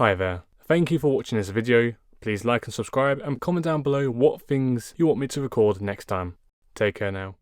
Hi there, thank you for watching this video. Please like and subscribe and comment down below what things you want me to record next time. Take care now.